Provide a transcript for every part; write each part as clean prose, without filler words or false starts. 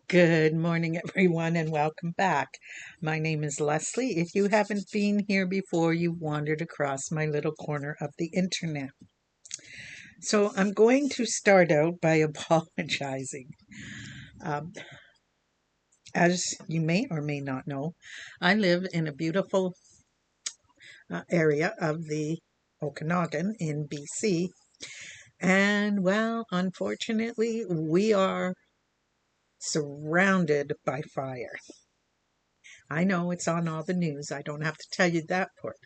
Good morning, everyone, and welcome back. My name is Leslie. If you haven't been here before, you've wandered across my little corner of the internet. So I'm going to start out by apologizing. Um, as you may or may not know, I live in a beautiful area of the Okanagan in BC. And well, unfortunately, we are surrounded by fire. I know it's on all the news. I don't have to tell you that part.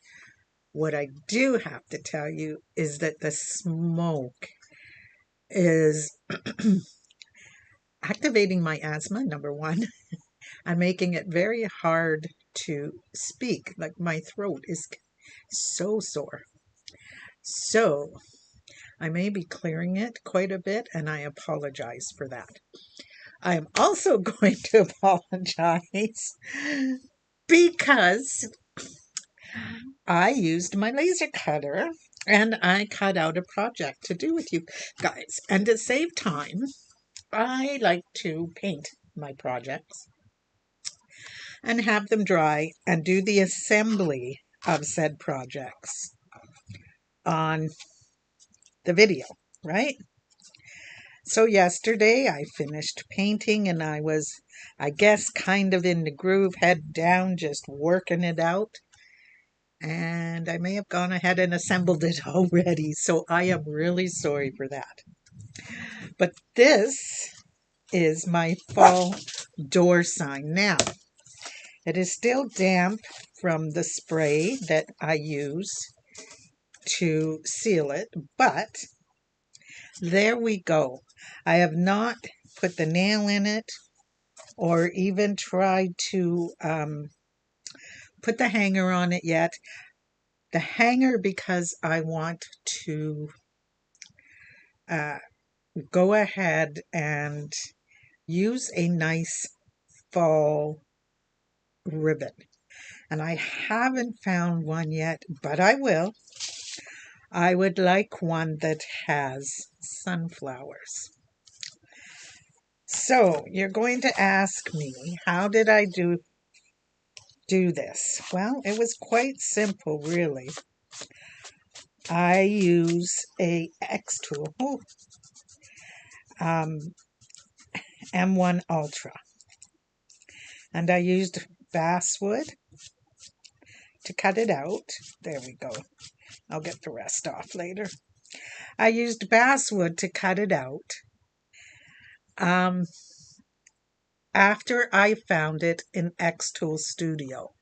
What I do have to tell you is that the smoke is activating my asthma, number one, and making it very hard to speak. Like my throat is so sore. So I may be clearing it quite a bit, and I apologize for that. I am also going to apologize because I used my laser cutter and I cut out a project to do with you guys. And to save time, I like to paint my projects and have them dry and do the assembly of said projects on the video, right? So yesterday I finished painting and I was, I guess, kind of in the groove, head down, just working it out. And I may have gone ahead and assembled it already, so I am really sorry for that. But this is my fall door sign. Now, it is still damp from the spray that I use to seal it, but there we go. I have not put the nail in it or even tried to put the hanger on it yet. The hanger because I want to uh, go ahead and use a nice fall ribbon. And I haven't found one yet, but I will. I would like one that has sunflowers. So you're going to ask me, how did I do this? Well, it was quite simple, really. I use a X tool, M1 Ultra, and I used basswood to cut it out. There we go. I'll get the rest off later. I used basswood to cut it out. After I found it in X-Tool Studio.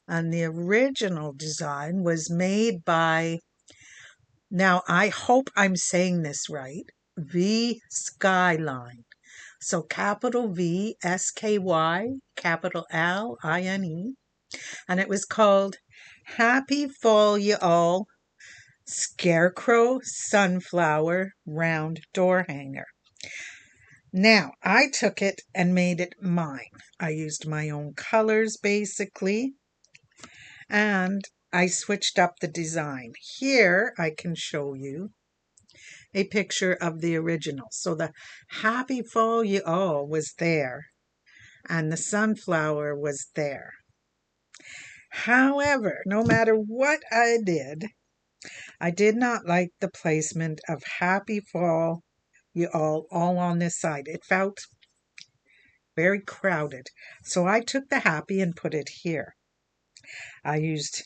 And the original design was made by, now I hope I'm saying this right, V Skyline. So capital V, S-K-Y, capital L-I-N-E. And it was called Happy Fall You All Scarecrow Sunflower Round Door Hanger. Now, I took it and made it mine. I used my own colors, basically, and I switched up the design. Here, I can show you a picture of the original. So the Happy Fall You All was there, and the sunflower was there. However, no matter what I did not like the placement of Happy Fall You all on this side. It felt very crowded. So I took the happy and put it here. I used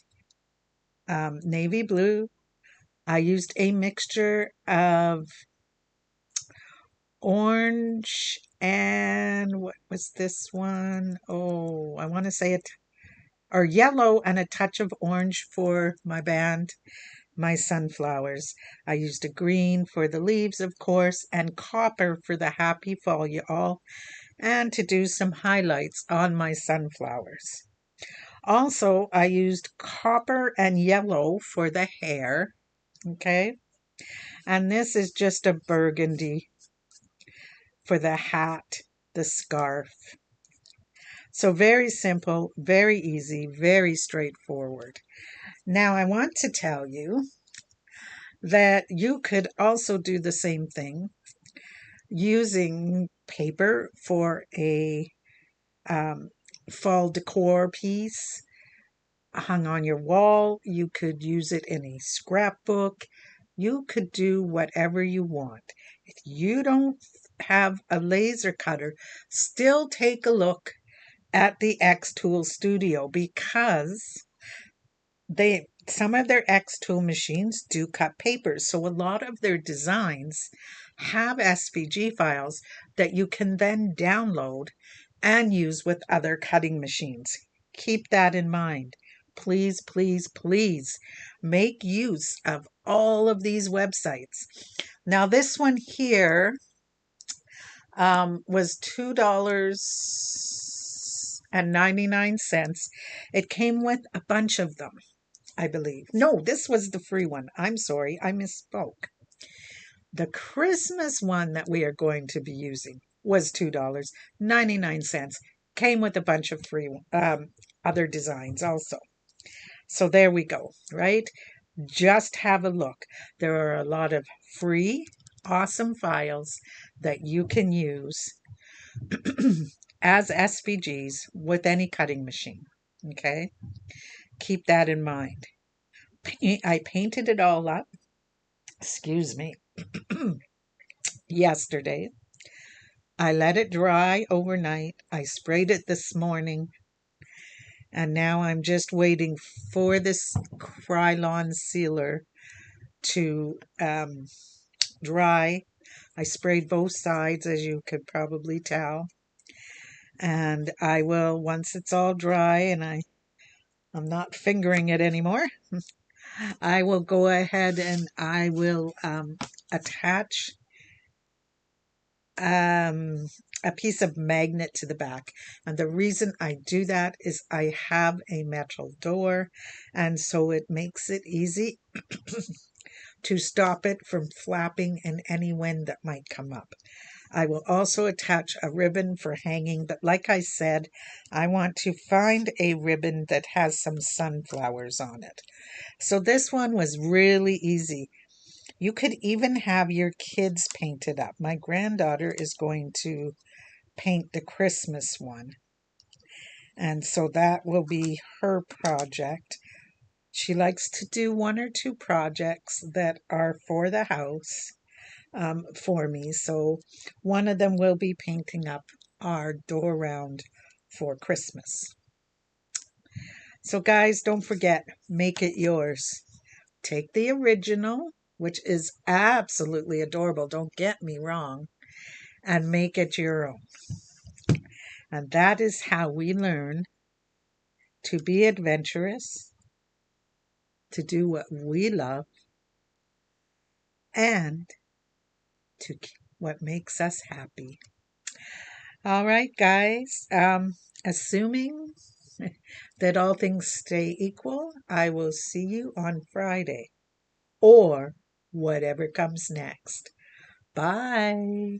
navy blue. I used a mixture of orange and what was this one? Oh, I want to say it, or yellow and a touch of orange for my band, my sunflowers. I used a green for the leaves, of course, and copper for the happy fall you all, and to do some highlights on my sunflowers. Also, I used copper and yellow for the hair, okay? And this is just a burgundy for the hat, the scarf. So very simple, very easy, very straightforward. Now, I want to tell you that you could also do the same thing using paper for a um, fall decor piece hung on your wall. You could use it in a scrapbook. You could do whatever you want. If you don't have a laser cutter, still take a look at the X Tool Studio, because some of their X Tool machines do cut papers. So a lot of their designs have SVG files that you can then download and use with other cutting machines. Keep that in mind. Please, please, please make use of all of these websites. Now, this one here was $2.99. It came with a bunch of them, I believe. No, this was the free one. I'm sorry, I misspoke. The Christmas one that we are going to be using was $2.99. Came with a bunch of free other designs also. So there we go, right? Just have a look. There are a lot of free, awesome files that you can use as SVGs with any cutting machine. Okay? Keep that in mind. I painted it all up, excuse me, yesterday. I let it dry overnight. I sprayed it this morning. And now I'm just waiting for this Krylon sealer to dry. I sprayed both sides, as you could probably tell. And I will, once it's all dry and I'm not fingering it anymore, I will go ahead and I will attach a piece of magnet to the back. And the reason I do that is I have a metal door, and so it makes it easy to stop it from flapping in any wind that might come up. I will also attach a ribbon for hanging, but like I said, I want to find a ribbon that has some sunflowers on it. So this one was really easy. You could even have your kids paint it up. My granddaughter is going to paint the Christmas one, and so that will be her project. She likes to do one or two projects that are for the house for me. So one of them will be painting up our door round for Christmas. So guys, don't forget, make it yours. Take the original, which is absolutely adorable, don't get me wrong, and make it your own. And that is how we learn to be adventurous, to do what we love, and to what makes us happy. All right, guys. Assuming that all things stay equal, I will see you on Friday or whatever comes next. Bye.